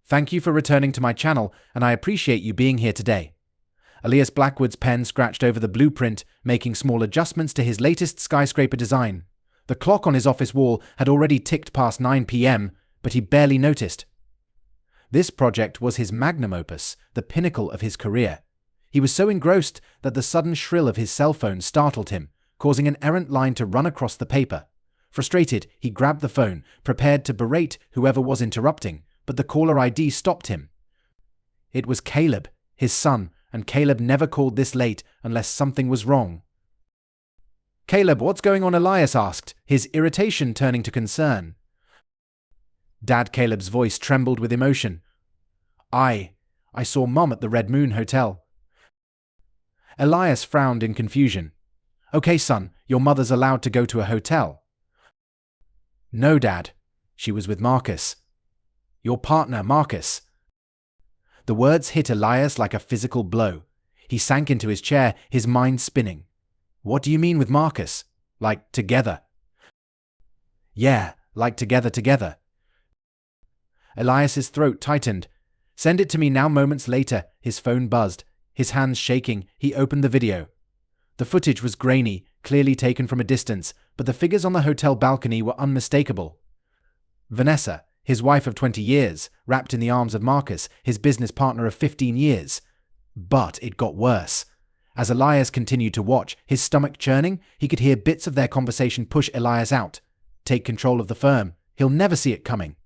Thank you for returning to my channel, and I appreciate you being here today. Elias Blackwood's pen scratched over the blueprint, making small adjustments to his latest skyscraper design. The clock on his office wall had already ticked past 9 p.m., but he barely noticed. This project was his magnum opus, the pinnacle of his career. He was so engrossed that the sudden shrill of his cell phone startled him, causing an errant line to run across the paper. Frustrated, he grabbed the phone, prepared to berate whoever was interrupting, but the caller ID stopped him. It was Caleb, his son, and Caleb never called this late unless something was wrong. "Caleb, what's going on?" Elias asked, his irritation turning to concern. Dad, Caleb's voice trembled with emotion. I saw Mom at the Red Moon Hotel." Elias frowned in confusion. "Okay, son, your mother's allowed to go to a hotel." "No, Dad. She was with Marcus." "Your partner, Marcus." The words hit Elias like a physical blow. He sank into his chair, his mind spinning. "What do you mean with Marcus? Like together?" "Yeah, like together. Elias's throat tightened. "Send it to me now." Moments later, his phone buzzed. His hands shaking, he opened the video. The footage was grainy, clearly taken from a distance, but the figures on the hotel balcony were unmistakable. Vanessa, his wife of 20 years, wrapped in the arms of Marcus, his business partner of 15 years. But it got worse. As Elias continued to watch, his stomach churning, he could hear bits of their conversation push Elias out. Take control of the firm. He'll never see it coming.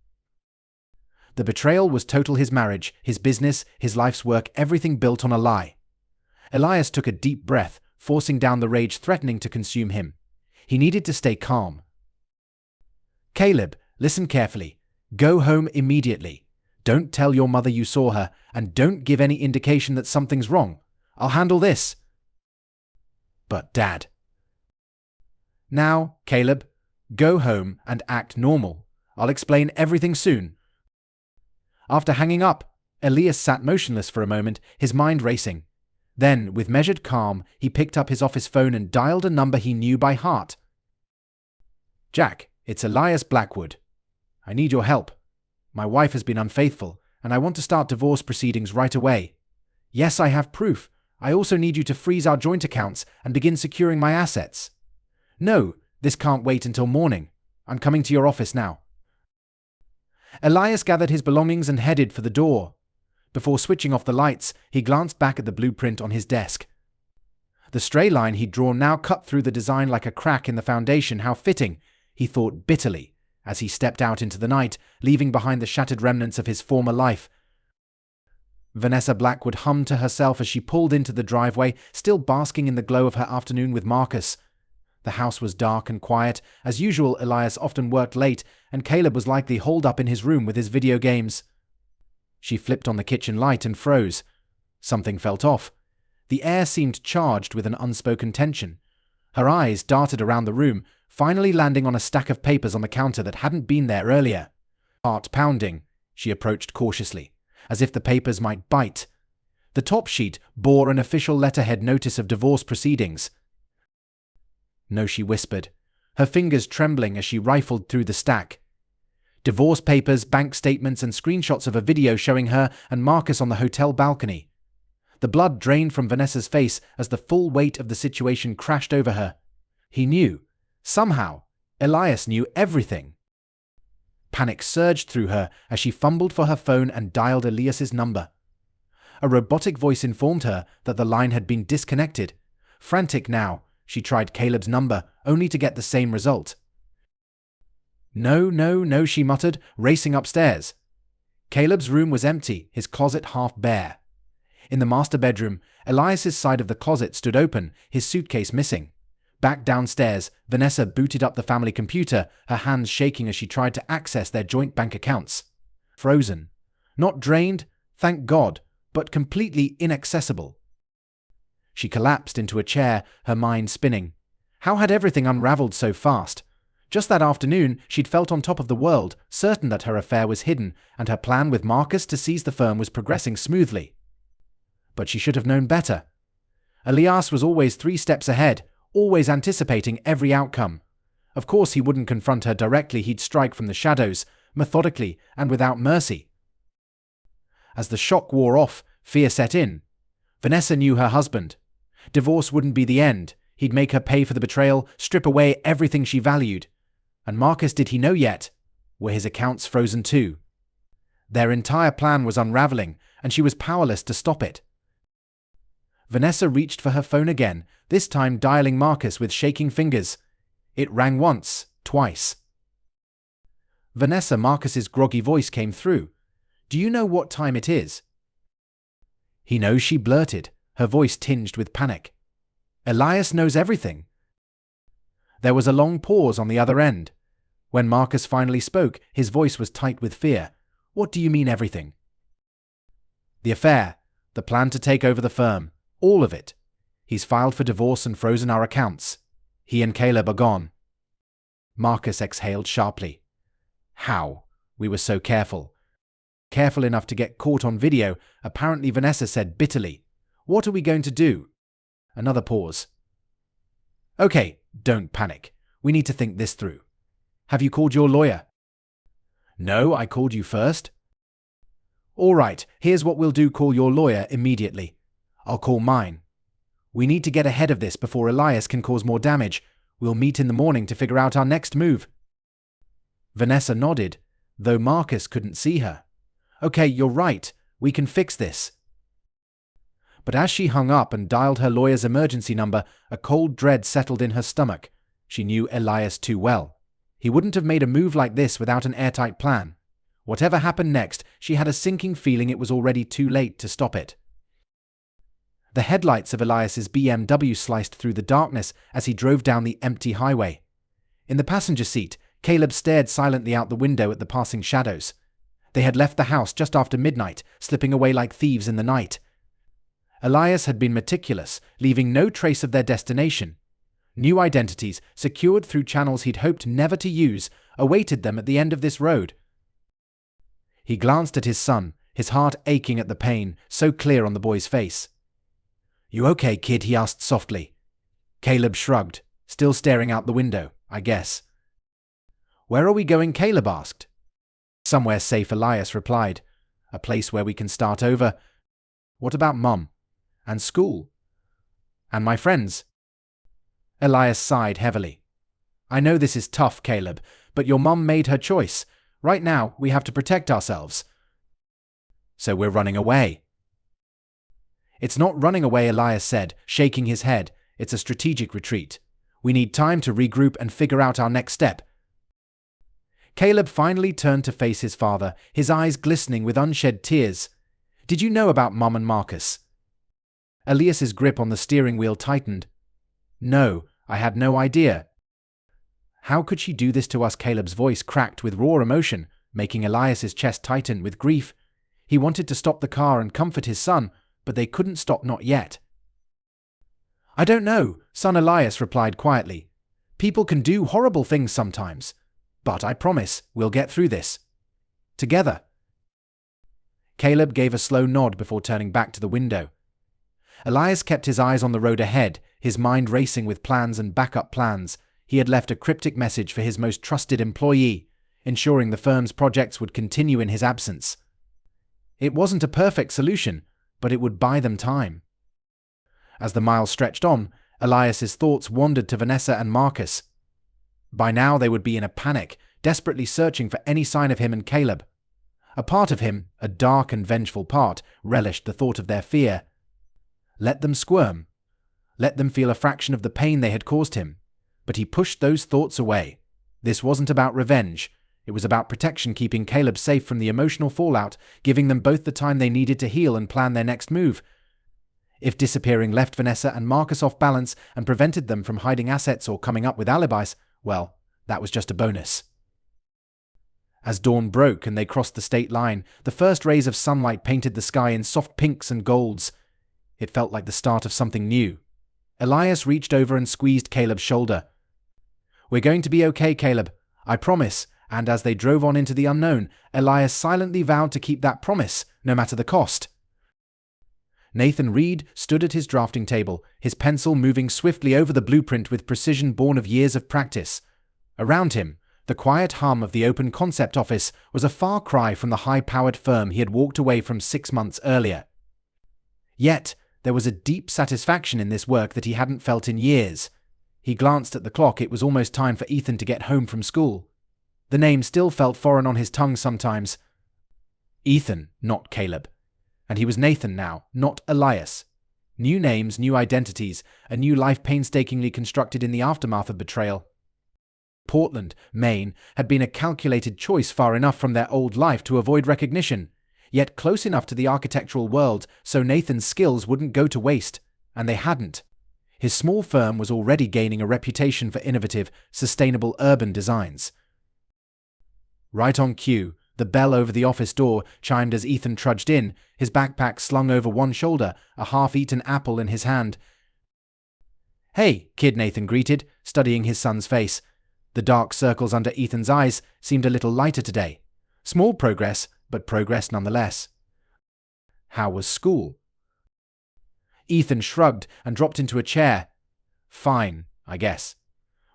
The betrayal was total. His marriage, his business, his life's work, everything built on a lie. Elias took a deep breath, forcing down the rage threatening to consume him. He needed to stay calm. "Caleb, listen carefully. Go home immediately. Don't tell your mother you saw her, and don't give any indication that something's wrong. I'll handle this." "But Dad." "Now, Caleb, go home and act normal. I'll explain everything soon." After hanging up, Elias sat motionless for a moment, his mind racing. Then, with measured calm, he picked up his office phone and dialed a number he knew by heart. "Jack, it's Elias Blackwood. I need your help. My wife has been unfaithful, and I want to start divorce proceedings right away. Yes, I have proof. I also need you to freeze our joint accounts and begin securing my assets." "No, this can't wait until morning. I'm coming to your office now." Elias gathered his belongings and headed for the door. Before switching off the lights, he glanced back at the blueprint on his desk. The stray line he'd drawn now cut through the design like a crack in the foundation. How fitting, he thought bitterly, as he stepped out into the night, leaving behind the shattered remnants of his former life. Vanessa Blackwood hummed to herself as she pulled into the driveway, still basking in the glow of her afternoon with Marcus. The house was dark and quiet. As usual, Elias often worked late, and Caleb was likely holed up in his room with his video games. She flipped on the kitchen light and froze. Something felt off. The air seemed charged with an unspoken tension. Her eyes darted around the room, finally landing on a stack of papers on the counter that hadn't been there earlier. Heart pounding, she approached cautiously, as if the papers might bite. The top sheet bore an official letterhead notice of divorce proceedings. "No," she whispered, her fingers trembling as she rifled through the stack. Divorce papers, bank statements, and screenshots of a video showing her and Marcus on the hotel balcony. The blood drained from Vanessa's face as the full weight of the situation crashed over her. He knew. Somehow, Elias knew everything. Panic surged through her as she fumbled for her phone and dialed Elias's number. A robotic voice informed her that the line had been disconnected. Frantic now, she tried Caleb's number, only to get the same result. No, she muttered, racing upstairs. Caleb's room was empty, his closet half bare. In the master bedroom, Elias's side of the closet stood open, his suitcase missing. Back downstairs, Vanessa booted up the family computer, her hands shaking as she tried to access their joint bank accounts. Frozen. Not drained, thank God, but completely inaccessible. She collapsed into a chair, her mind spinning. How had everything unraveled so fast? Just that afternoon, she'd felt on top of the world, certain that her affair was hidden, and her plan with Marcus to seize the firm was progressing smoothly. But she should have known better. Elias was always 3 steps ahead, always anticipating every outcome. Of course he wouldn't confront her directly, he'd strike from the shadows, methodically and without mercy. As the shock wore off, fear set in. Vanessa knew her husband. Divorce wouldn't be the end. He'd make her pay for the betrayal, strip away everything she valued. And Marcus, did he know yet? Were his accounts frozen too? Their entire plan was unraveling, and she was powerless to stop it. Vanessa reached for her phone again, this time dialing Marcus with shaking fingers. It rang once, twice. Vanessa, Marcus's groggy voice came through. "Do you know what time it is?" "He knows," she blurted, her voice tinged with panic. "Elias knows everything." There was a long pause on the other end. When Marcus finally spoke, his voice was tight with fear. "What do you mean everything?" "The affair, the plan to take over the firm, all of it. He's filed for divorce and frozen our accounts. He and Caleb are gone." Marcus exhaled sharply. "How? We were so careful. Careful enough to get caught on video," apparently Vanessa said bitterly. "What are we going to do?" Another pause. "Okay, don't panic. We need to think this through. Have you called your lawyer?" "No, I called you first." "All right, here's what we'll do. Call your lawyer immediately. I'll call mine. We need to get ahead of this before Elias can cause more damage. We'll meet in the morning to figure out our next move." Vanessa nodded, though Marcus couldn't see her. "Okay, you're right. We can fix this." But as she hung up and dialed her lawyer's emergency number, a cold dread settled in her stomach. She knew Elias too well. He wouldn't have made a move like this without an airtight plan. Whatever happened next, she had a sinking feeling it was already too late to stop it. The headlights of Elias's BMW sliced through the darkness as he drove down the empty highway. In the passenger seat, Caleb stared silently out the window at the passing shadows. They had left the house just after midnight, slipping away like thieves in the night. Elias had been meticulous, leaving no trace of their destination. New identities, secured through channels he'd hoped never to use, awaited them at the end of this road. He glanced at his son, his heart aching at the pain, so clear on the boy's face. "You okay, kid?" he asked softly. Caleb shrugged, still staring out the window, "I guess." "Where are we going?" Caleb asked. "Somewhere safe," Elias replied. "A place where we can start over." "What about Mum? And school? And my friends?" Elias sighed heavily. "I know this is tough, Caleb, but your mum made her choice. Right now, we have to protect ourselves." "So we're running away?" "It's not running away," Elias said, shaking his head. "It's a strategic retreat. We need time to regroup and figure out our next step." Caleb finally turned to face his father, his eyes glistening with unshed tears. "Did you know about Mum and Marcus?" Elias's grip on the steering wheel tightened. "No, I had no idea." "How could she do this to us?" Caleb's voice cracked with raw emotion, making Elias's chest tighten with grief. He wanted to stop the car and comfort his son, but they couldn't stop, not yet. "I don't know," son Elias replied quietly. "People can do horrible things sometimes. But I promise we'll get through this. Together." Caleb gave a slow nod before turning back to the window. Elias kept his eyes on the road ahead, his mind racing with plans and backup plans. He had left a cryptic message for his most trusted employee, ensuring the firm's projects would continue in his absence. It wasn't a perfect solution, but it would buy them time. As the miles stretched on, Elias's thoughts wandered to Vanessa and Marcus. By now they would be in a panic, desperately searching for any sign of him and Caleb. A part of him, a dark and vengeful part, relished the thought of their fear. Let them squirm. Let them feel a fraction of the pain they had caused him. But he pushed those thoughts away. This wasn't about revenge. It was about protection, keeping Caleb safe from the emotional fallout, giving them both the time they needed to heal and plan their next move. If disappearing left Vanessa and Marcus off balance and prevented them from hiding assets or coming up with alibis, well, that was just a bonus. As dawn broke and they crossed the state line, the first rays of sunlight painted the sky in soft pinks and golds. It felt like the start of something new. Elias reached over and squeezed Caleb's shoulder. "We're going to be okay, Caleb. I promise." And as they drove on into the unknown, Elias silently vowed to keep that promise, no matter the cost. Nathan Reed stood at his drafting table, his pencil moving swiftly over the blueprint with precision born of years of practice. Around him, The quiet hum of the open concept office was a far cry from the high-powered firm he had walked away from 6 months earlier. Yet, there was a deep satisfaction in this work that he hadn't felt in years. He glanced at the clock. It was almost time for Ethan to get home from school. The name still felt foreign on his tongue sometimes. Ethan, not Caleb. And he was Nathan now, not Elias. New names, new identities, a new life painstakingly constructed in the aftermath of betrayal. Portland, Maine, had been a calculated choice, far enough from their old life to avoid recognition, yet close enough to the architectural world so Nathan's skills wouldn't go to waste, and they hadn't. His small firm was already gaining a reputation for innovative, sustainable urban designs. Right on cue, the bell over the office door chimed as Ethan trudged in, his backpack slung over one shoulder, a half-eaten apple in his hand. "Hey, kid," Nathan greeted, studying his son's face. The dark circles under Ethan's eyes seemed a little lighter today. Small progress, but progress nonetheless. "How was school?" Ethan shrugged and dropped into a chair. "Fine, I guess.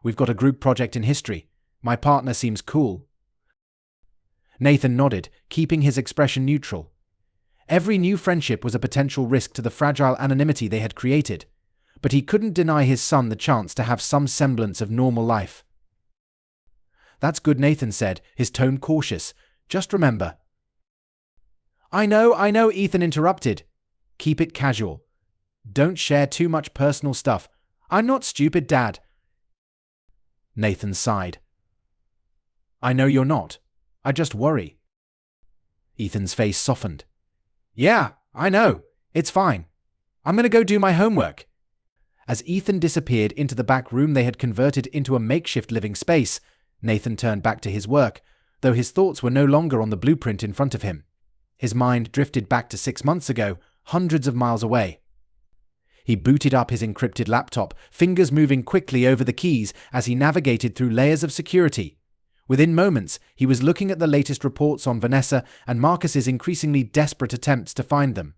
We've got a group project in history. My partner seems cool." Nathan nodded, keeping his expression neutral. Every new friendship was a potential risk to the fragile anonymity they had created, but he couldn't deny his son the chance to have some semblance of normal life. "That's good," Nathan said, his tone cautious. "Just remember." I know, Ethan interrupted. "Keep it casual. Don't share too much personal stuff. I'm not stupid, Dad." Nathan sighed. "I know you're not. I just worry." Ethan's face softened. "Yeah, I know. It's fine. I'm going to go do my homework." As Ethan disappeared into the back room they had converted into a makeshift living space, Nathan turned back to his work, though his thoughts were no longer on the blueprint in front of him. His mind drifted back to 6 months ago, hundreds of miles away. He booted up his encrypted laptop, fingers moving quickly over the keys as he navigated through layers of security. Within moments, he was looking at the latest reports on Vanessa and Marcus's increasingly desperate attempts to find them.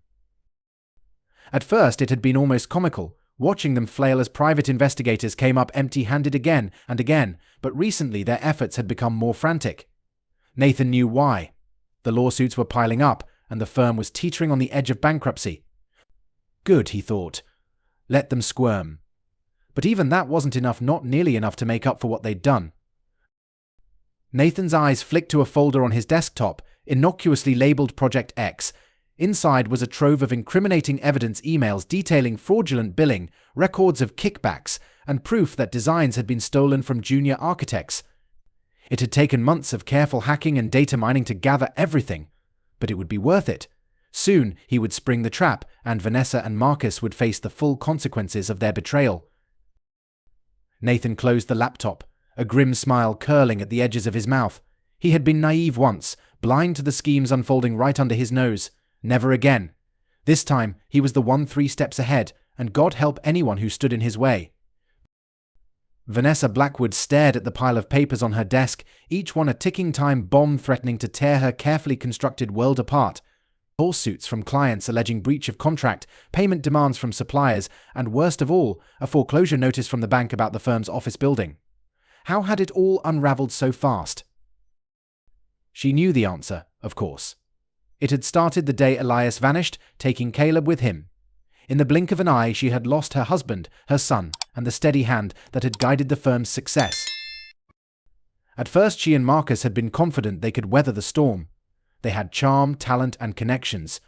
At first, it had been almost comical, watching them flail as private investigators came up empty-handed again and again, but recently their efforts had become more frantic. Nathan knew why. The lawsuits were piling up, and the firm was teetering on the edge of bankruptcy. Good, he thought. Let them squirm. But even that wasn't enough, not nearly enough to make up for what they'd done. Nathan's eyes flicked to a folder on his desktop, innocuously labeled Project X. Inside was a trove of incriminating evidence, emails detailing fraudulent billing, records of kickbacks, and proof that designs had been stolen from junior architects. It had taken months of careful hacking and data mining to gather everything, but it would be worth it. Soon he would spring the trap, and Vanessa and Marcus would face the full consequences of their betrayal. Nathan closed the laptop, a grim smile curling at the edges of his mouth. He had been naive once, blind to the schemes unfolding right under his nose. Never again. This time, he was the one 3 steps ahead, and God help anyone who stood in his way. Vanessa Blackwood stared at the pile of papers on her desk, each one a ticking time bomb threatening to tear her carefully constructed world apart. Lawsuits from clients alleging breach of contract, payment demands from suppliers, and worst of all, a foreclosure notice from the bank about the firm's office building. How had it all unraveled so fast? She knew the answer, of course. It had started the day Elias vanished, taking Caleb with him. In the blink of an eye, she had lost her husband, her son, and the steady hand that had guided the firm's success. At first, she and Marcus had been confident they could weather the storm. They had charm, talent, and connections.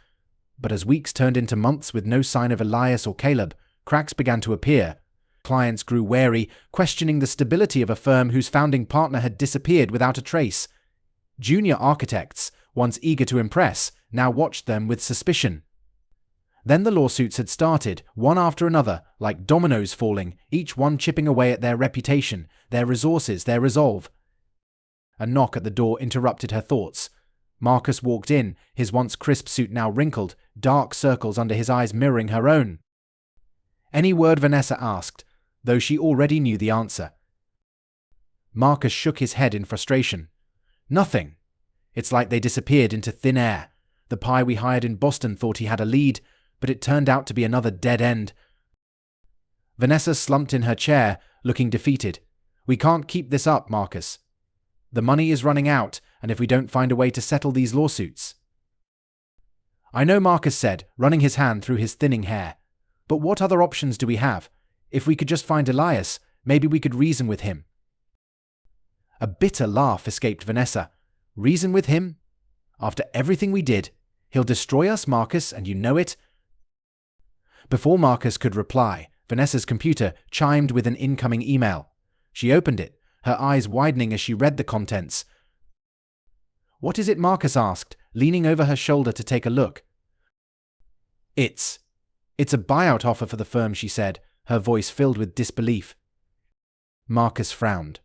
But as weeks turned into months with no sign of Elias or Caleb, cracks began to appear. Clients grew wary, questioning the stability of a firm whose founding partner had disappeared without a trace. Junior architects, once eager to impress, now watched them with suspicion. Then the lawsuits had started, one after another, like dominoes falling, each one chipping away at their reputation, their resources, their resolve. A knock at the door interrupted her thoughts. Marcus walked in, his once crisp suit now wrinkled, dark circles under his eyes mirroring her own. Any word, Vanessa asked, though she already knew the answer. Marcus shook his head in frustration. Nothing. It's like they disappeared into thin air. The pie we hired in Boston thought he had a lead, but it turned out to be another dead end. Vanessa slumped in her chair, looking defeated. We can't keep this up, Marcus. The money is running out, and if we don't find a way to settle these lawsuits. I know, Marcus said, running his hand through his thinning hair. But what other options do we have? If we could just find Elias, maybe we could reason with him. A bitter laugh escaped Vanessa. Reason with him? After everything we did, he'll destroy us, Marcus, and you know it. Before Marcus could reply, Vanessa's computer chimed with an incoming email. She opened it, her eyes widening as she read the contents. What is it? Marcus asked, leaning over her shoulder to take a look. It's a buyout offer for the firm, she said, her voice filled with disbelief. Marcus frowned.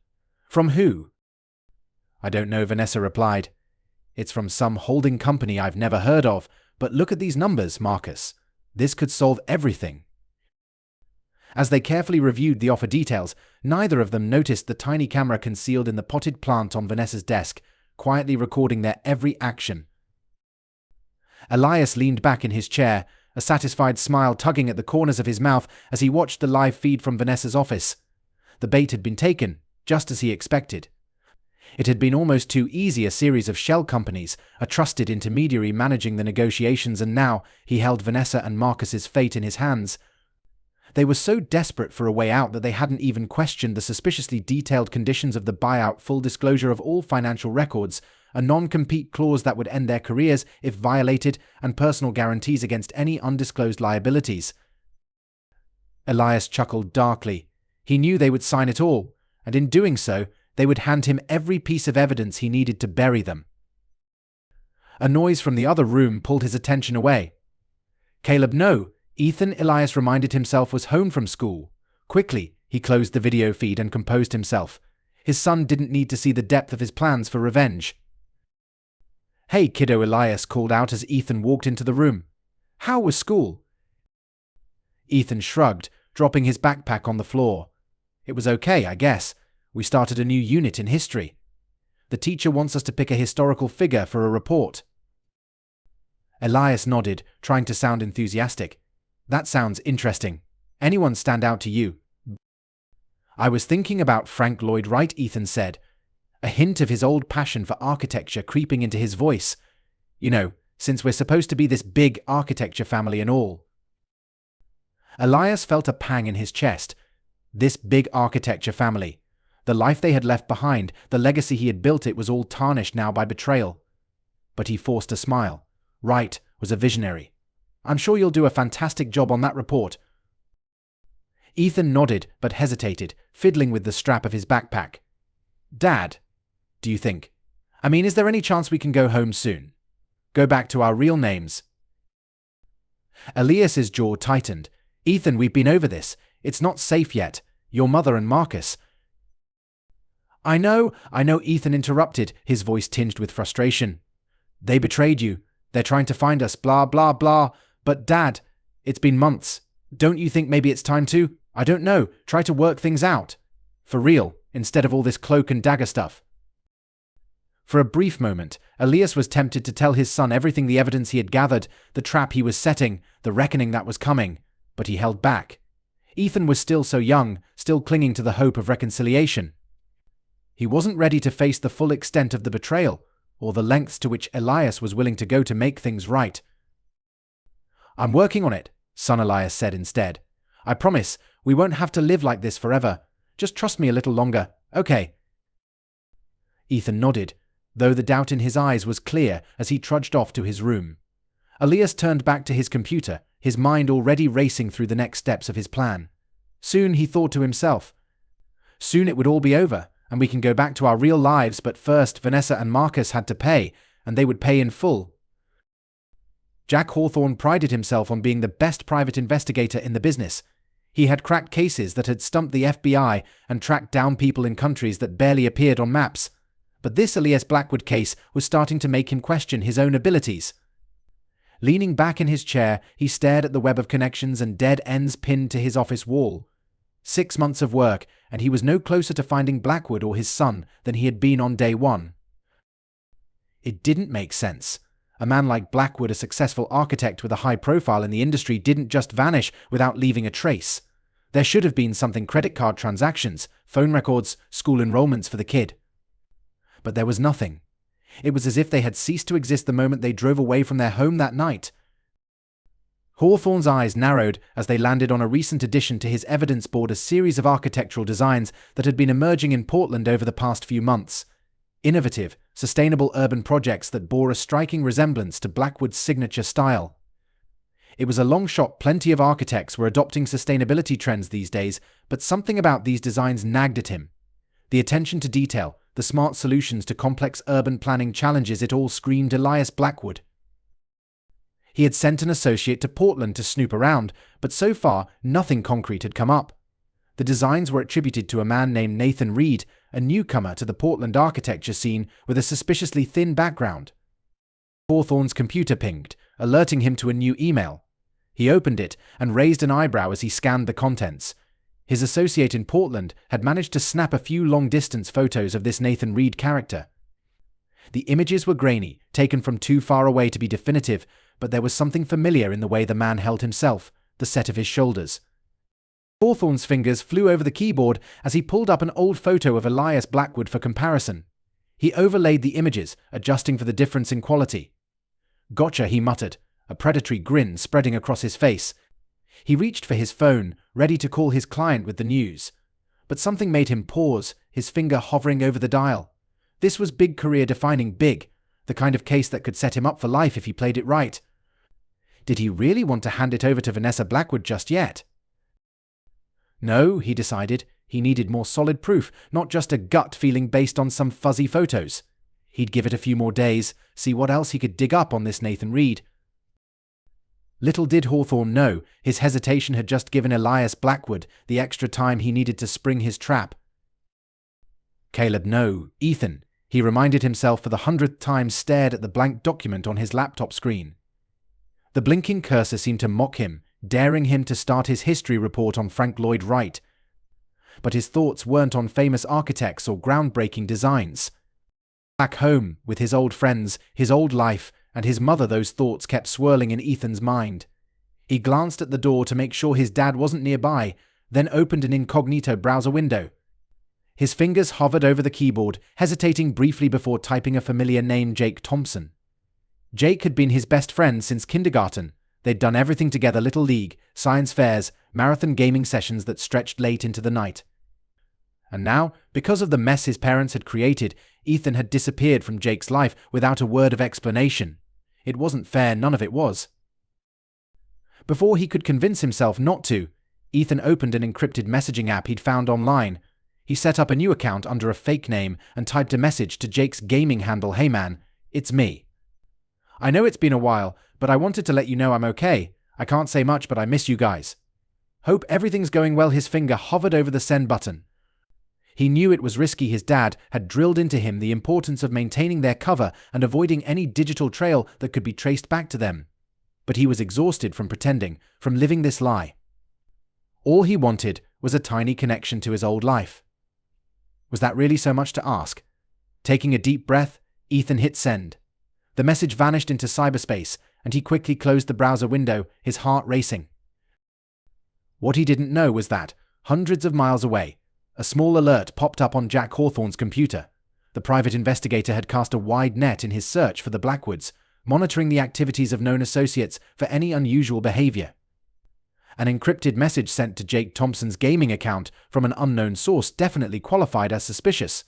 From who? I don't know, Vanessa replied. It's from some holding company I've never heard of, but look at these numbers, Marcus. This could solve everything. As they carefully reviewed the offer details, neither of them noticed the tiny camera concealed in the potted plant on Vanessa's desk, quietly recording their every action. Elias leaned back in his chair, a satisfied smile tugging at the corners of his mouth as he watched the live feed from Vanessa's office. The bait had been taken, just as he expected. It had been almost too easy, a series of shell companies, a trusted intermediary managing the negotiations, and now he held Vanessa and Marcus's fate in his hands. They were so desperate for a way out that they hadn't even questioned the suspiciously detailed conditions of the buyout: full disclosure of all financial records, a non-compete clause that would end their careers if violated, and personal guarantees against any undisclosed liabilities. Elias chuckled darkly. He knew they would sign it all, and in doing so, they would hand him every piece of evidence he needed to bury them. A noise from the other room pulled his attention away. Caleb, no! Ethan, Elias reminded himself, was home from school. Quickly, he closed the video feed and composed himself. His son didn't need to see the depth of his plans for revenge. Hey, kiddo, Elias called out as Ethan walked into the room. How was school? Ethan shrugged, dropping his backpack on the floor. It was okay, I guess. We started a new unit in history. The teacher wants us to pick a historical figure for a report. Elias nodded, trying to sound enthusiastic. That sounds interesting. Anyone stand out to you? I was thinking about Frank Lloyd Wright, Ethan said, a hint of his old passion for architecture creeping into his voice. You know, since we're supposed to be this big architecture family and all. Elias felt a pang in his chest. This big architecture family. The life they had left behind, the legacy he had built, it was all tarnished now by betrayal. But he forced a smile. Wright was a visionary. I'm sure you'll do a fantastic job on that report. Ethan nodded but hesitated, fiddling with the strap of his backpack. Dad, do you think? I mean, is there any chance we can go home soon? Go back to our real names? Elias's jaw tightened. Ethan, we've been over this. It's not safe yet. Your mother and Marcus. I know, Ethan interrupted, his voice tinged with frustration. They betrayed you. They're trying to find us, blah, blah, blah. But Dad, it's been months. Don't you think maybe it's time to, I don't know, try to work things out? For real, instead of all this cloak and dagger stuff. For a brief moment, Elias was tempted to tell his son everything, the evidence he had gathered, the trap he was setting, the reckoning that was coming, but he held back. Ethan was still so young, still clinging to the hope of reconciliation. He wasn't ready to face the full extent of the betrayal, or the lengths to which Elias was willing to go to make things right. I'm working on it, son, Elias said instead. I promise, we won't have to live like this forever. Just trust me a little longer, okay? Ethan nodded, though the doubt in his eyes was clear as he trudged off to his room. Elias turned back to his computer, his mind already racing through the next steps of his plan. Soon, he thought to himself. Soon it would all be over, and we can go back to our real lives, but first Vanessa and Marcus had to pay, and they would pay in full. Jack Hawthorne prided himself on being the best private investigator in the business. He had cracked cases that had stumped the FBI and tracked down people in countries that barely appeared on maps. But this Elias Blackwood case was starting to make him question his own abilities. Leaning back in his chair, he stared at the web of connections and dead ends pinned to his office wall. 6 months of work, and he was no closer to finding Blackwood or his son than he had been on day one. It didn't make sense. A man like Blackwood, a successful architect with a high profile in the industry, didn't just vanish without leaving a trace. There should have been something: credit card transactions, phone records, school enrollments for the kid. but there was nothing. It was as if they had ceased to exist the moment they drove away from their home that night. Hawthorne's eyes narrowed as they landed on a recent addition to his evidence board, a series of architectural designs that had been emerging in Portland over the past few months. Innovative, sustainable urban projects that bore a striking resemblance to Blackwood's signature style. It was a long shot. Plenty of architects were adopting sustainability trends these days, but something about these designs nagged at him. The attention to detail, the smart solutions to complex urban planning challenges, it all screamed Elias Blackwood. He had sent an associate to Portland to snoop around, but so far nothing concrete had come up. The designs were attributed to a man named Nathan Reed, a newcomer to the Portland architecture scene with a suspiciously thin background. Hawthorne's computer pinged, alerting him to a new email. He opened it and raised an eyebrow as he scanned the contents. His associate in Portland had managed to snap a few long-distance photos of this Nathan Reed character. The images were grainy, taken from too far away to be definitive, but there was something familiar in the way the man held himself, the set of his shoulders. Hawthorne's fingers flew over the keyboard as he pulled up an old photo of Elias Blackwood for comparison. He overlaid the images, adjusting for the difference in quality. "Gotcha," he muttered, a predatory grin spreading across his face. He reached for his phone, ready to call his client with the news. But something made him pause, his finger hovering over the dial. This was big, career-defining big, the kind of case that could set him up for life if he played it right. Did he really want to hand it over to Vanessa Blackwood just yet? No, he decided. He needed more solid proof, not just a gut feeling based on some fuzzy photos. He'd give it a few more days, see what else he could dig up on this Nathan Reed. Little did Hawthorne know, his hesitation had just given Elias Blackwood the extra time he needed to spring his trap. Caleb, no, Ethan, he reminded himself for the 100th time, stared at the blank document on his laptop screen. The blinking cursor seemed to mock him, daring him to start his history report on Frank Lloyd Wright. But his thoughts weren't on famous architects or groundbreaking designs. Back home, with his old friends, his old life, and his mother, those thoughts kept swirling in Ethan's mind. He glanced at the door to make sure his dad wasn't nearby, then opened an incognito browser window. His fingers hovered over the keyboard, hesitating briefly before typing a familiar name, Jake Thompson. Jake had been his best friend since kindergarten. They'd done everything together: Little League, science fairs, marathon gaming sessions that stretched late into the night. And now, because of the mess his parents had created, Ethan had disappeared from Jake's life without a word of explanation. It wasn't fair, none of it was. Before he could convince himself not to, Ethan opened an encrypted messaging app he'd found online. He set up a new account under a fake name and typed a message to Jake's gaming handle: "Hey man, it's me. I know it's been a while, but I wanted to let you know I'm okay. I can't say much, but I miss you guys. Hope everything's going well." His finger hovered over the send button. He knew it was risky. His dad had drilled into him the importance of maintaining their cover and avoiding any digital trail that could be traced back to them. But he was exhausted from pretending, from living this lie. All he wanted was a tiny connection to his old life. Was that really so much to ask? Taking a deep breath, Ethan hit send. The message vanished into cyberspace, and he quickly closed the browser window, his heart racing. What he didn't know was that, hundreds of miles away, a small alert popped up on Jack Hawthorne's computer. The private investigator had cast a wide net in his search for the Blackwoods, monitoring the activities of known associates for any unusual behavior. An encrypted message sent to Jake Thompson's gaming account from an unknown source definitely qualified as suspicious.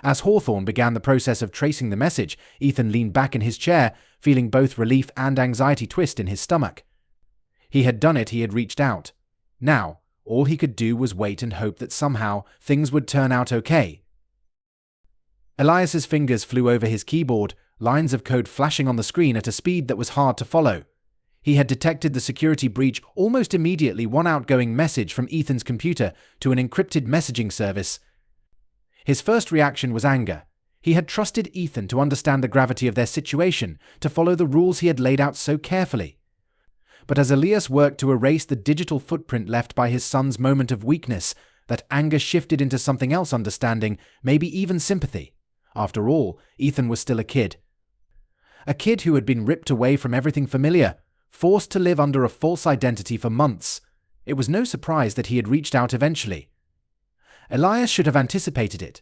As Hawthorne began the process of tracing the message, Ethan leaned back in his chair, feeling both relief and anxiety twist in his stomach. He had done it. He had reached out. Now, all he could do was wait and hope that somehow things would turn out okay. Elias's fingers flew over his keyboard, lines of code flashing on the screen at a speed that was hard to follow. He had detected the security breach almost immediately. One outgoing message from Ethan's computer to an encrypted messaging service. His first reaction was anger. He had trusted Ethan to understand the gravity of their situation, to follow the rules he had laid out so carefully. But as Elias worked to erase the digital footprint left by his son's moment of weakness, that anger shifted into something else: understanding, maybe even sympathy. After all, Ethan was still a kid. A kid who had been ripped away from everything familiar, forced to live under a false identity for months. It was no surprise that he had reached out eventually. Elias should have anticipated it.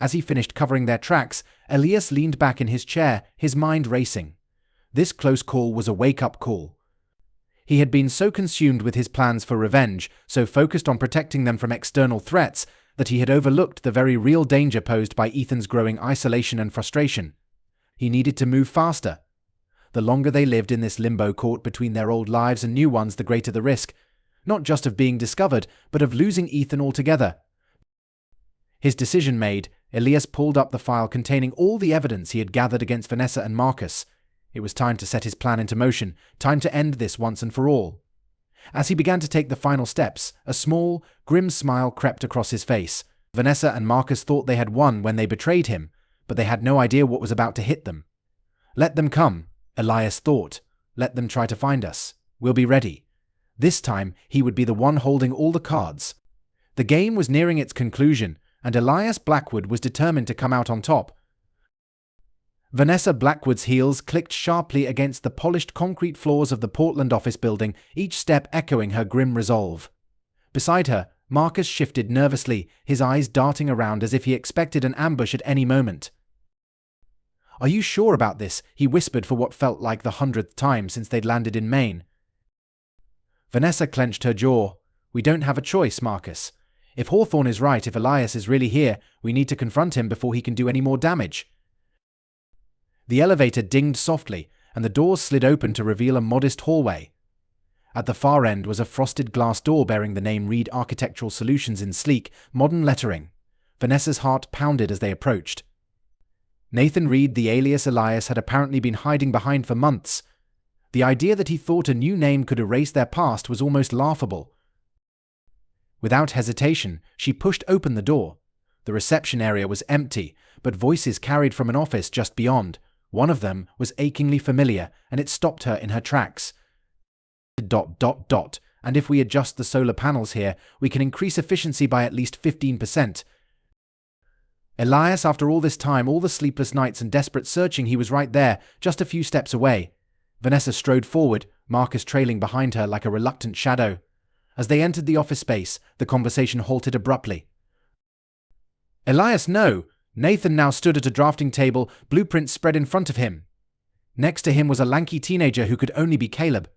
As he finished covering their tracks, Elias leaned back in his chair, his mind racing. This close call was a wake-up call. He had been so consumed with his plans for revenge, so focused on protecting them from external threats, that he had overlooked the very real danger posed by Ethan's growing isolation and frustration. He needed to move faster. The longer they lived in this limbo caught between their old lives and new ones, the greater the risk, not just of being discovered, but of losing Ethan altogether. His decision made, Elias pulled up the file containing all the evidence he had gathered against Vanessa and Marcus. It was time to set his plan into motion, time to end this once and for all. As he began to take the final steps, a small, grim smile crept across his face. Vanessa and Marcus thought they had won when they betrayed him, but they had no idea what was about to hit them. Let them come, Elias thought. Let them try to find us. We'll be ready. This time, he would be the one holding all the cards. The game was nearing its conclusion, and Elias Blackwood was determined to come out on top. Vanessa Blackwood's heels clicked sharply against the polished concrete floors of the Portland office building, each step echoing her grim resolve. Beside her, Marcus shifted nervously, his eyes darting around as if he expected an ambush at any moment. "Are you sure about this?" he whispered for what felt like the 100th time since they'd landed in Maine. Vanessa clenched her jaw. "We don't have a choice, Marcus. If Hawthorne is right, if Elias is really here, we need to confront him before he can do any more damage." The elevator dinged softly, and the doors slid open to reveal a modest hallway. At the far end was a frosted glass door bearing the name Reed Architectural Solutions in sleek, modern lettering. Vanessa's heart pounded as they approached. Nathan Reed, the alias Elias, had apparently been hiding behind for months. The idea that he thought a new name could erase their past was almost laughable. Without hesitation, she pushed open the door. The reception area was empty, but voices carried from an office just beyond. One of them was achingly familiar, and it stopped her in her tracks. ... And if we adjust the solar panels here, we can increase efficiency by at least 15%. Elias, after all this time, all the sleepless nights and desperate searching, he was right there, just a few steps away. Vanessa strode forward, Marcus trailing behind her like a reluctant shadow. As they entered the office space, the conversation halted abruptly. "Elias, no!" Nathan now stood at a drafting table, blueprints spread in front of him. Next to him was a lanky teenager who could only be Caleb.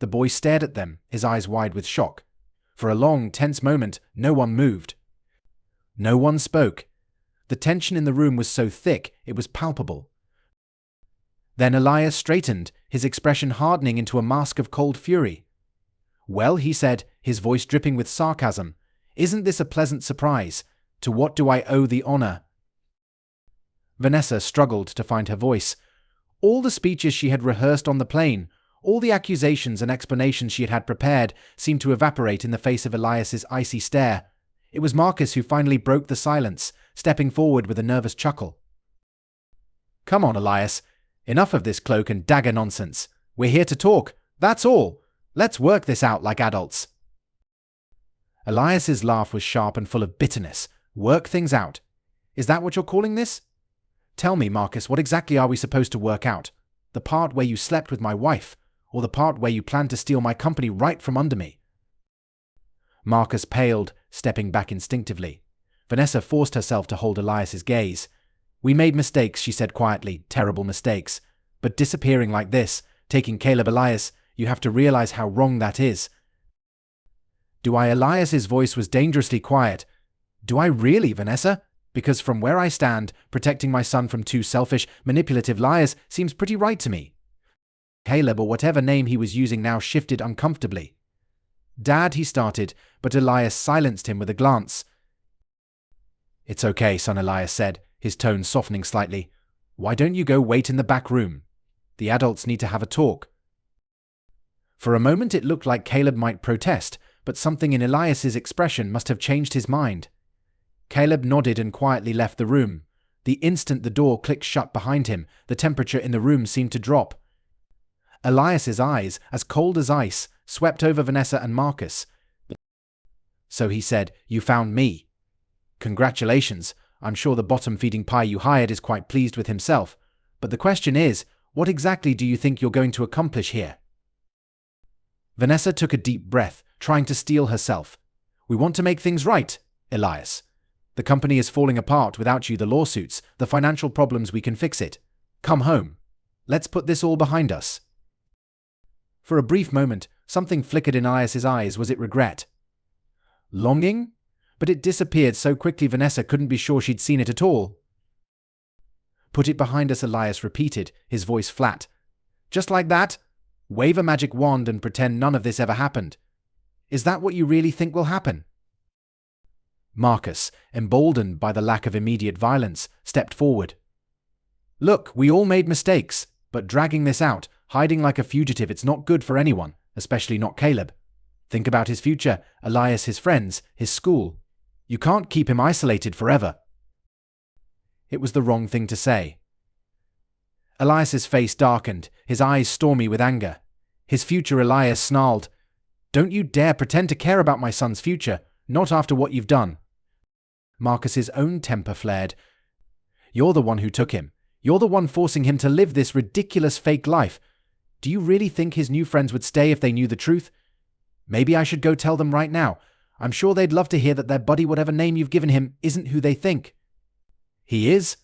The boy stared at them, his eyes wide with shock. For a long, tense moment, no one moved. No one spoke. The tension in the room was so thick, it was palpable. Then Elias straightened, his expression hardening into a mask of cold fury. "Well," he said, his voice dripping with sarcasm, "isn't this a pleasant surprise? To what do I owe the honor?" Vanessa struggled to find her voice. All the speeches she had rehearsed on the plane, all the accusations and explanations she had had prepared, seemed to evaporate in the face of Elias's icy stare. It was Marcus who finally broke the silence, stepping forward with a nervous chuckle. "Come on, Elias. Enough of this cloak and dagger nonsense. We're here to talk. That's all. Let's work this out like adults." Elias's laugh was sharp and full of bitterness. "Work things out. Is that what you're calling this? Tell me, Marcus, what exactly are we supposed to work out? The part where you slept with my wife, or the part where you planned to steal my company right from under me?" Marcus paled, stepping back instinctively. Vanessa forced herself to hold Elias's gaze. "We made mistakes," she said quietly, "terrible mistakes. But disappearing like this, taking Caleb Elias, you have to realize how wrong that is." "Do I?" Elias's voice was dangerously quiet. "Do I really, Vanessa? Because from where I stand, protecting my son from two selfish, manipulative liars seems pretty right to me." Caleb, or whatever name he was using now, shifted uncomfortably. "Dad," he started, but Elias silenced him with a glance. "It's okay, son," Elias said, his tone softening slightly. "Why don't you go wait in the back room? The adults need to have a talk." For a moment it looked like Caleb might protest, but something in Elias's expression must have changed his mind. Caleb nodded and quietly left the room. The instant the door clicked shut behind him, the temperature in the room seemed to drop. Elias's eyes, as cold as ice, swept over Vanessa and Marcus. "So," he said, "you found me. Congratulations. I'm sure the bottom-feeding pie you hired is quite pleased with himself. But the question is, what exactly do you think you're going to accomplish here?" Vanessa took a deep breath, trying to steel herself. "We want to make things right, Elias. The company is falling apart without you, the lawsuits, the financial problems, we can fix it. Come home. Let's put this all behind us. For a brief moment, something flickered in Elias's eyes. Was it regret? Longing? But it disappeared so quickly Vanessa couldn't be sure she'd seen it at all. Put it behind us, Elias repeated, his voice flat. Just like that? Wave a magic wand and pretend none of this ever happened. Is that what you really think will happen? Marcus, emboldened by the lack of immediate violence, stepped forward. Look, we all made mistakes, but dragging this out, hiding like a fugitive, it's not good for anyone, especially not Caleb. Think about his future, Elias, his friends, his school. You can't keep him isolated forever. It was the wrong thing to say. Elias's face darkened, his eyes stormy with anger. His future, Elias snarled. Don't you dare pretend to care about my son's future, not after what you've done. Marcus's own temper flared. You're the one who took him. You're the one forcing him to live this ridiculous fake life. Do you really think his new friends would stay if they knew the truth? Maybe I should go tell them right now. I'm sure they'd love to hear that their buddy, whatever name you've given him, isn't who they think. He is?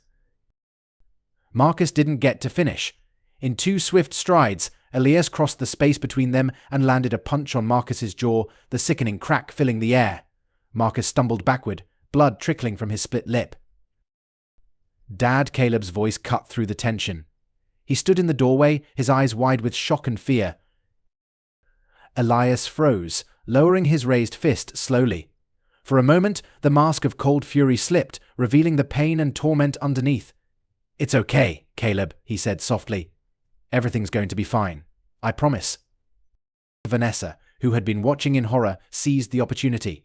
Marcus didn't get to finish. In 2 swift strides, Elias crossed the space between them and landed a punch on Marcus's jaw, the sickening crack filling the air. Marcus stumbled backward, blood trickling from his split lip. Dad, Caleb's voice cut through the tension. He stood in the doorway, his eyes wide with shock and fear. Elias froze, lowering his raised fist slowly. For a moment, the mask of cold fury slipped, revealing the pain and torment underneath. It's okay, Caleb, he said softly. Everything's going to be fine. I promise. Vanessa, who had been watching in horror, seized the opportunity.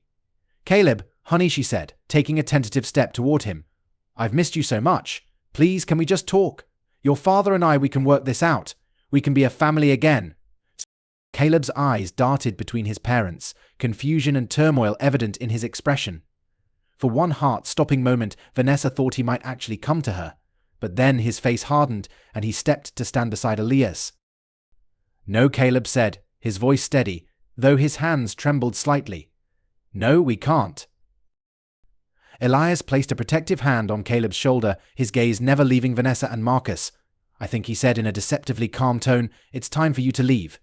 Caleb, honey, she said, taking a tentative step toward him. I've missed you so much. Please, can we just talk? Your father and I, we can work this out. We can be a family again. Caleb's eyes darted between his parents, confusion and turmoil evident in his expression. For one heart-stopping moment, Vanessa thought he might actually come to her, but then his face hardened and he stepped to stand beside Elias. No, Caleb said, his voice steady, though his hands trembled slightly. No, we can't. Elias placed a protective hand on Caleb's shoulder, his gaze never leaving Vanessa and Marcus. I think he said in a deceptively calm tone, it's time for you to leave.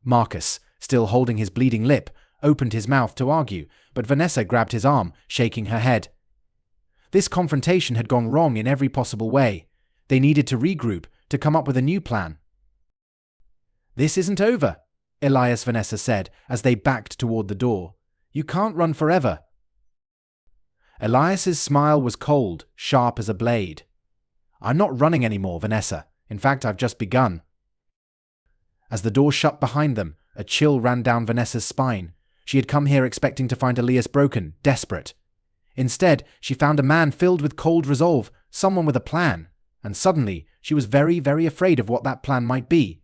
Marcus, still holding his bleeding lip, opened his mouth to argue, but Vanessa grabbed his arm, shaking her head. This confrontation had gone wrong in every possible way. They needed to regroup, to come up with a new plan. This isn't over, Elias, Vanessa said, as they backed toward the door. You can't run forever. Elias's smile was cold, sharp as a blade. I'm not running anymore, Vanessa. In fact, I've just begun. As the door shut behind them, a chill ran down Vanessa's spine. She had come here expecting to find Elias broken, desperate. Instead, she found a man filled with cold resolve, someone with a plan, and suddenly she was very, very afraid of what that plan might be.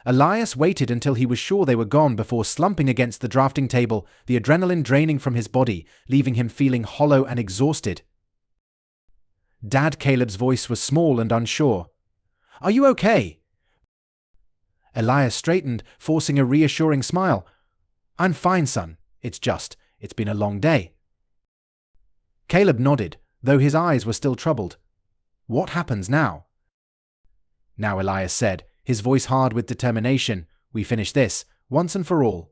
Elias waited until he was sure they were gone before slumping against the drafting table, the adrenaline draining from his body, leaving him feeling hollow and exhausted. Dad Caleb's voice was small and unsure. Are you okay? Elias straightened, forcing a reassuring smile. I'm fine, son. It's been a long day. Caleb nodded, though his eyes were still troubled. What happens now? Now, Elias said, his voice hard with determination, we finish this, once and for all.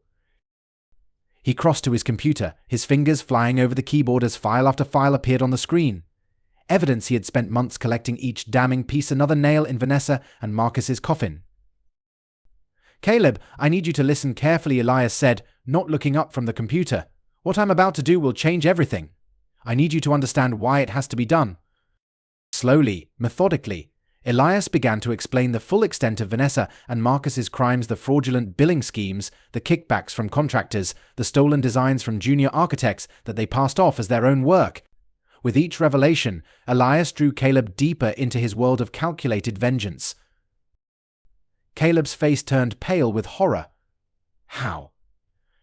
He crossed to his computer, his fingers flying over the keyboard as file after file appeared on the screen. Evidence he had spent months collecting, each damning piece another nail in Vanessa and Marcus's coffin. Caleb, I need you to listen carefully, Elias said, not looking up from the computer. What I'm about to do will change everything. I need you to understand why it has to be done. Slowly, methodically, Elias began to explain the full extent of Vanessa and Marcus's crimes, the fraudulent billing schemes, the kickbacks from contractors, the stolen designs from junior architects that they passed off as their own work. With each revelation, Elias drew Caleb deeper into his world of calculated vengeance. Caleb's face turned pale with horror. How?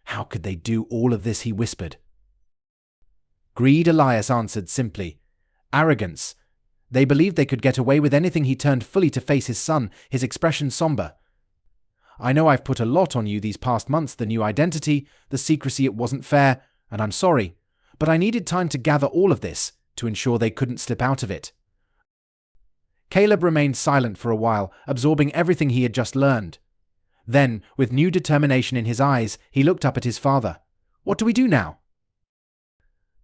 How could they do all of this, he whispered. Greed, Elias answered simply. Arrogance. They believed they could get away with anything. He turned fully to face his son, his expression somber. I know I've put a lot on you these past months, the new identity, the secrecy, it wasn't fair, and I'm sorry. But I needed time to gather all of this, to ensure they couldn't slip out of it. Caleb remained silent for a while, absorbing everything he had just learned. Then, with new determination in his eyes, he looked up at his father. "What do we do now?"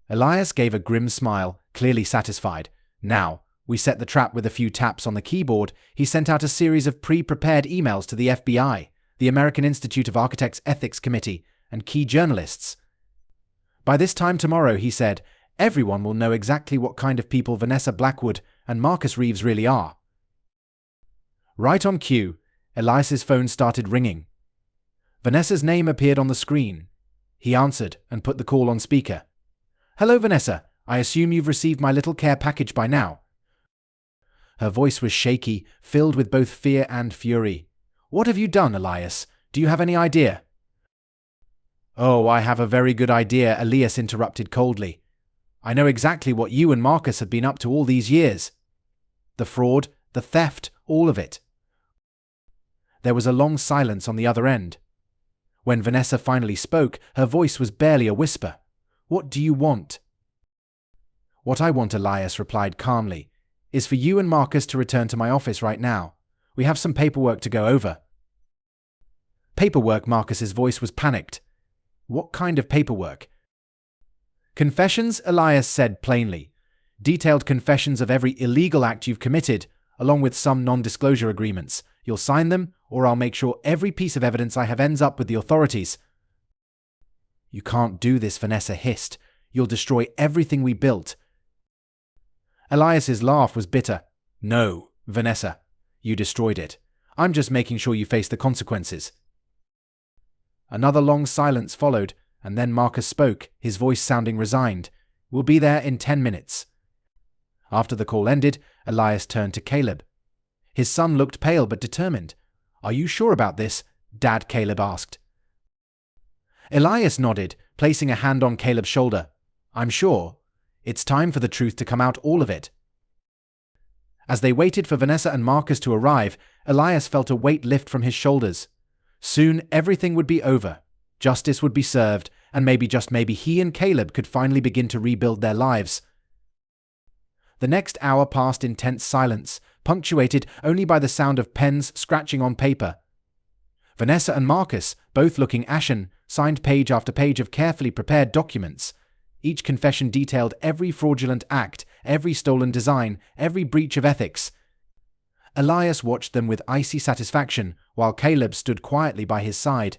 Elias gave a grim smile, clearly satisfied. "Now, we set the trap." With a few taps on the keyboard, he sent out a series of pre-prepared emails to the FBI, the American Institute of Architects Ethics Committee, and key journalists. "By this time tomorrow," he said, "everyone will know exactly what kind of people Vanessa Blackwood and Marcus Reeves really are." Right on cue, Elias's phone started ringing. Vanessa's name appeared on the screen. He answered and put the call on speaker. "Hello, Vanessa. I assume you've received my little care package by now." Her voice was shaky, filled with both fear and fury. "What have you done, Elias? Do you have any idea?" "Oh, I have a very good idea," Elias interrupted coldly. "I know exactly what you and Marcus have been up to all these years. The fraud, the theft, all of it." There was a long silence on the other end. When Vanessa finally spoke, her voice was barely a whisper. "What do you want?" "What I want," Elias replied calmly, "is for you and Marcus to return to my office right now. We have some paperwork to go over." "Paperwork?" Marcus's voice was panicked. "What kind of paperwork?" "Confessions," Elias said plainly. "Detailed confessions of every illegal act you've committed, along with some non-disclosure agreements. You'll sign them, or I'll make sure every piece of evidence I have ends up with the authorities." "You can't do this," Vanessa hissed. "You'll destroy everything we built." Elias's laugh was bitter. "No, Vanessa, you destroyed it. I'm just making sure you face the consequences." Another long silence followed, and then Marcus spoke, his voice sounding resigned. "We'll be there in 10 minutes. After the call ended, Elias turned to Caleb. His son looked pale but determined. "Are you sure about this, Dad?" Caleb asked. Elias nodded, placing a hand on Caleb's shoulder. "I'm sure. It's time for the truth to come out, all of it." As they waited for Vanessa and Marcus to arrive, Elias felt a weight lift from his shoulders. Soon everything would be over. Justice would be served, and maybe, just maybe, he and Caleb could finally begin to rebuild their lives. The next hour passed in tense silence, punctuated only by the sound of pens scratching on paper. Vanessa and Marcus, both looking ashen, signed page after page of carefully prepared documents. Each confession detailed every fraudulent act, every stolen design, every breach of ethics. Elias watched them with icy satisfaction, while Caleb stood quietly by his side.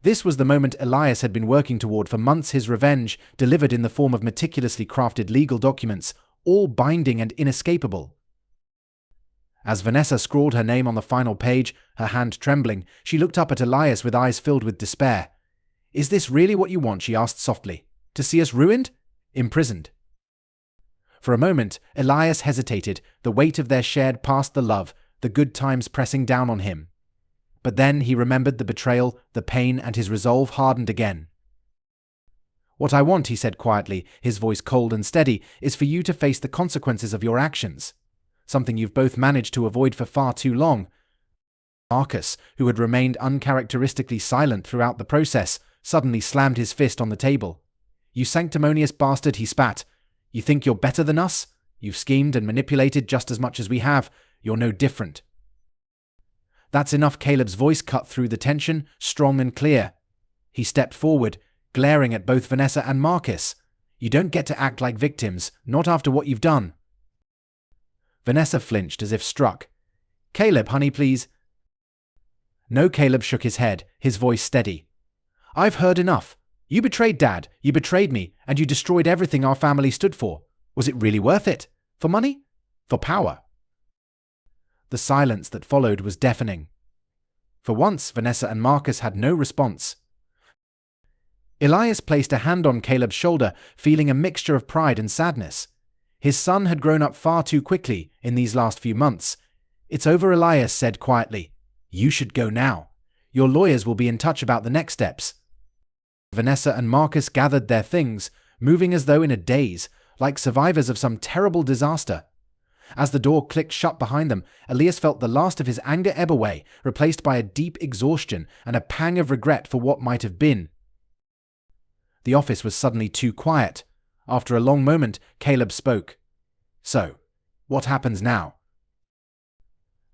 This was the moment Elias had been working toward for months, his revenge, delivered in the form of meticulously crafted legal documents, all binding and inescapable. As Vanessa scrawled her name on the final page, her hand trembling, she looked up at Elias with eyes filled with despair. "Is this really what you want?" she asked softly. "To see us ruined? Imprisoned?" For a moment, Elias hesitated, the weight of their shared past, the love, the good times pressing down on him. But then he remembered the betrayal, the pain, and his resolve hardened again. "What I want," he said quietly, his voice cold and steady, "is for you to face the consequences of your actions. Something you've both managed to avoid for far too long." Marcus, who had remained uncharacteristically silent throughout the process, suddenly slammed his fist on the table. "You sanctimonious bastard," he spat. "You think you're better than us? You've schemed and manipulated just as much as we have. You're no different." "That's enough." Caleb's voice cut through the tension, strong and clear. He stepped forward, glaring at both Vanessa and Marcus. "You don't get to act like victims, not after what you've done." Vanessa flinched as if struck. "Caleb, honey, please." No, Caleb shook his head, his voice steady. "I've heard enough. You betrayed Dad, you betrayed me, and you destroyed everything our family stood for. Was it really worth it? For money? For power?" The silence that followed was deafening. For once, Vanessa and Marcus had no response. Elias placed a hand on Caleb's shoulder, feeling a mixture of pride and sadness. His son had grown up far too quickly in these last few months. "It's over," Elias said quietly. "You should go now. Your lawyers will be in touch about the next steps." Vanessa and Marcus gathered their things, moving as though in a daze, like survivors of some terrible disaster. As the door clicked shut behind them, Elias felt the last of his anger ebb away, replaced by a deep exhaustion and a pang of regret for what might have been. The office was suddenly too quiet. After a long moment, Caleb spoke. "So, what happens now?"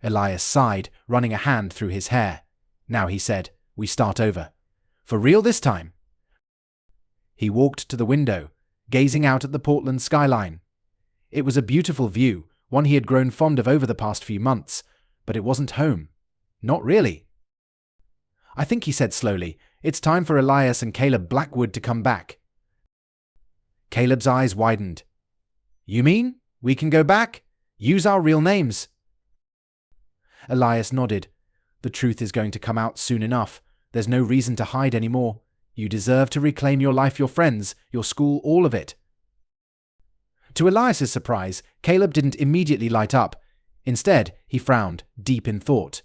Elias sighed, running a hand through his hair. "Now," he said, "we start over. For real this time." He walked to the window, gazing out at the Portland skyline. It was a beautiful view, one he had grown fond of over the past few months, but it wasn't home. Not really. "I think," he said slowly, "it's time for Elias and Caleb Blackwood to come back." Caleb's eyes widened. "You mean we can go back? Use our real names?" Elias nodded. "The truth is going to come out soon enough. There's no reason to hide anymore. You deserve to reclaim your life, your friends, your school, all of it." To Elias's surprise, Caleb didn't immediately light up. Instead, he frowned, deep in thought.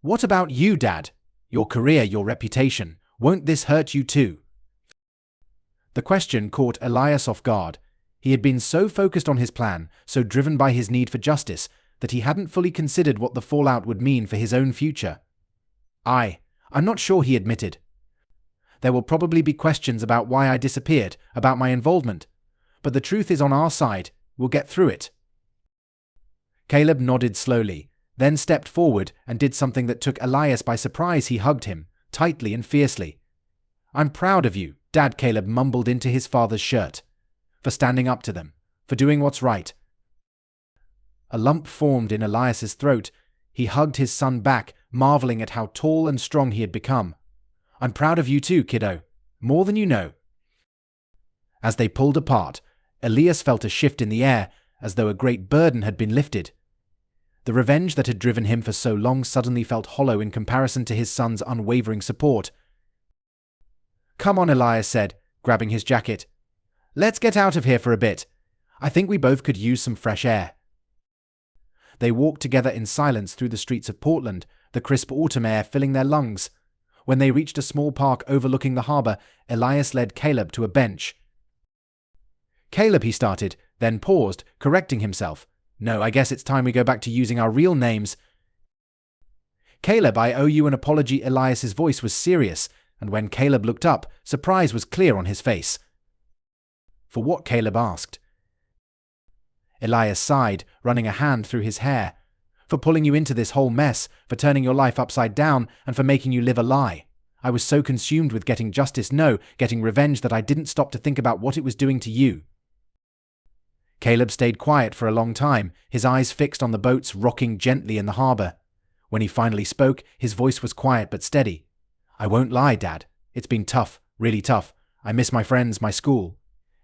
"What about you, Dad? Your career, your reputation. Won't this hurt you too?" The question caught Elias off guard. He had been so focused on his plan, so driven by his need for justice, that he hadn't fully considered what the fallout would mean for his own future. I'm not sure," he admitted. "There will probably be questions about why I disappeared, about my involvement. But the truth is on our side. We'll get through it." Caleb nodded slowly, then stepped forward and did something that took Elias by surprise. He hugged him, tightly and fiercely. "I'm proud of you, Dad," Caleb mumbled into his father's shirt. "For standing up to them, for doing what's right." A lump formed in Elias's throat. He hugged his son back, marveling at how tall and strong he had become. "I'm proud of you too, kiddo. More than you know." As they pulled apart, Elias felt a shift in the air, as though a great burden had been lifted. The revenge that had driven him for so long suddenly felt hollow in comparison to his son's unwavering support. "Come on," Elias said, grabbing his jacket. "Let's get out of here for a bit. I think we both could use some fresh air." They walked together in silence through the streets of Portland, the crisp autumn air filling their lungs. When they reached a small park overlooking the harbor, Elias led Caleb to a bench. "Caleb," he started, then paused, correcting himself. "No, I guess it's time we go back to using our real names." "Caleb, I owe you an apology." Elias's voice was serious, and when Caleb looked up, surprise was clear on his face. "For what?" Caleb asked. Elias sighed, running a hand through his hair. "For pulling you into this whole mess, for turning your life upside down, and for making you live a lie. I was so consumed with getting justice, getting revenge, that I didn't stop to think about what it was doing to you." Caleb stayed quiet for a long time, his eyes fixed on the boats rocking gently in the harbor. When he finally spoke, his voice was quiet but steady. "I won't lie, Dad. It's been tough, really tough. I miss my friends, my school.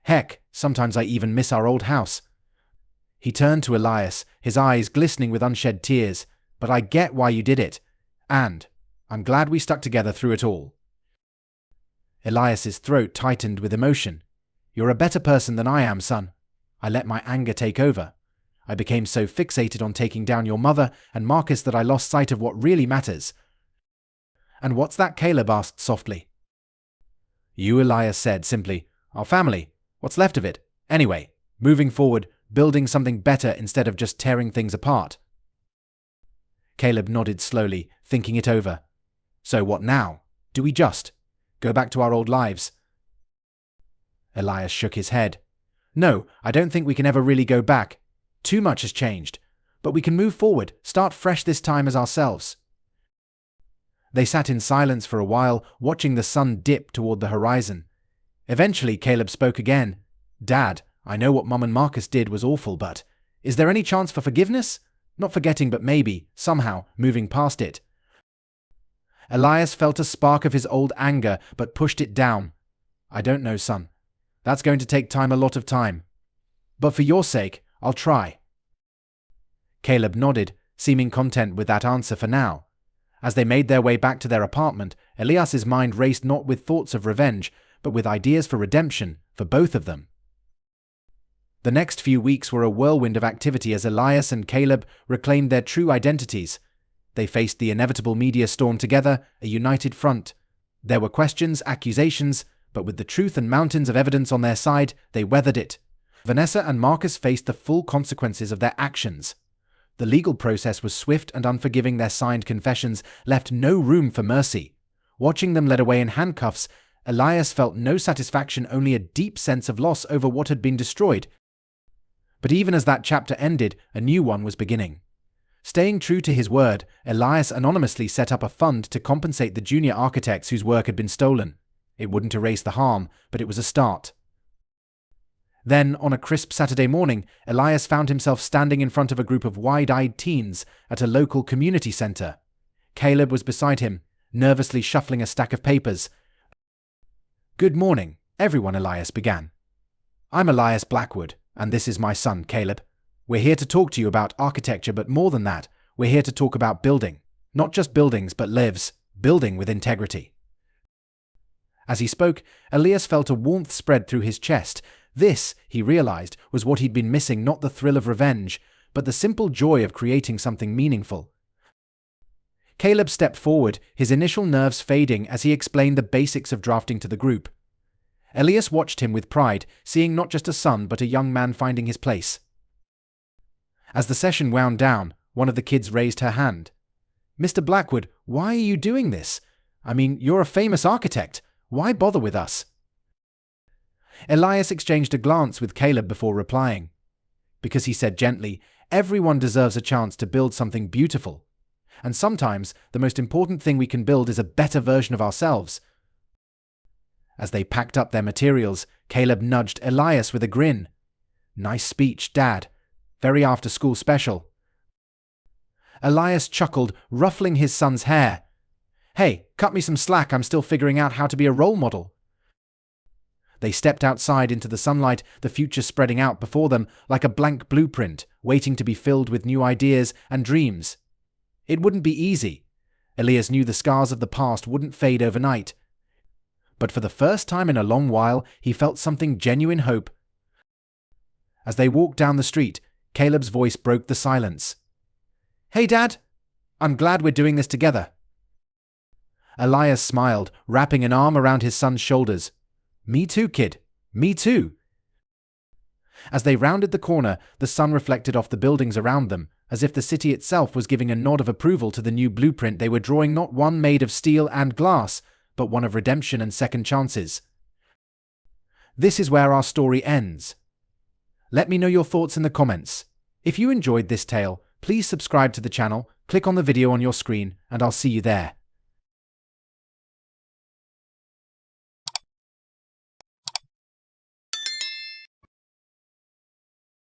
Heck, sometimes I even miss our old house." He turned to Elias, his eyes glistening with unshed tears. "But I get why you did it. And I'm glad we stuck together through it all." Elias's throat tightened with emotion. "You're a better person than I am, son. I let my anger take over. I became so fixated on taking down your mother and Marcus that I lost sight of what really matters." "And what's that?" Caleb asked softly. "You," Elias said simply. "Our family. What's left of it. Anyway, moving forward, building something better instead of just tearing things apart." Caleb nodded slowly, thinking it over. "So what now? Do we just go back to our old lives?" Elias shook his head. "No, I don't think we can ever really go back. Too much has changed. But we can move forward, start fresh this time as ourselves." They sat in silence for a while, watching the sun dip toward the horizon. Eventually, Caleb spoke again. "Dad, I know what Mum and Marcus did was awful, but is there any chance for forgiveness? Not forgetting, but maybe, somehow, moving past it." Elias felt a spark of his old anger, but pushed it down. "I don't know, son. That's going to take time, a lot of time. But for your sake, I'll try." Caleb nodded, seeming content with that answer for now. As they made their way back to their apartment, Elias's mind raced not with thoughts of revenge, but with ideas for redemption, for both of them. The next few weeks were a whirlwind of activity as Elias and Caleb reclaimed their true identities. They faced the inevitable media storm together, a united front. There were questions, accusations, but with the truth and mountains of evidence on their side, they weathered it. Vanessa and Marcus faced the full consequences of their actions. The legal process was swift and unforgiving. Their signed confessions left no room for mercy. Watching them led away in handcuffs, Elias felt no satisfaction, only a deep sense of loss over what had been destroyed. But even as that chapter ended, a new one was beginning. Staying true to his word, Elias anonymously set up a fund to compensate the junior architects whose work had been stolen. It wouldn't erase the harm, but it was a start. Then, on a crisp Saturday morning, Elias found himself standing in front of a group of wide-eyed teens at a local community center. Caleb was beside him, nervously shuffling a stack of papers. "Good morning, everyone," Elias began. "I'm Elias Blackwood, and this is my son, Caleb. We're here to talk to you about architecture, but more than that, we're here to talk about building. Not just buildings, but lives, building with integrity." As he spoke, Elias felt a warmth spread through his chest. This, he realized, was what he'd been missing, not the thrill of revenge, but the simple joy of creating something meaningful. Caleb stepped forward, his initial nerves fading as he explained the basics of drafting to the group. Elias watched him with pride, seeing not just a son but a young man finding his place. As the session wound down, one of the kids raised her hand. "Mr. Blackwood, why are you doing this? I mean, you're a famous architect. Why bother with us?" Elias exchanged a glance with Caleb before replying. "Because," he said gently, "everyone deserves a chance to build something beautiful. And sometimes the most important thing we can build is a better version of ourselves." As they packed up their materials, Caleb nudged Elias with a grin. "Nice speech, Dad. Very after-school special." Elias chuckled, ruffling his son's hair. "Hey, cut me some slack, I'm still figuring out how to be a role model." They stepped outside into the sunlight, the future spreading out before them like a blank blueprint, waiting to be filled with new ideas and dreams. It wouldn't be easy. Elias knew the scars of the past wouldn't fade overnight. But for the first time in a long while, he felt something genuine hope. As they walked down the street, Caleb's voice broke the silence. "Hey, Dad! I'm glad we're doing this together." Elias smiled, wrapping an arm around his son's shoulders. "Me too, kid. Me too." As they rounded the corner, the sun reflected off the buildings around them, as if the city itself was giving a nod of approval to the new blueprint they were drawing, not one made of steel and glass, but one of redemption and second chances. This is where our story ends. Let me know your thoughts in the comments. If you enjoyed this tale, please subscribe to the channel, click on the video on your screen, and I'll see you there.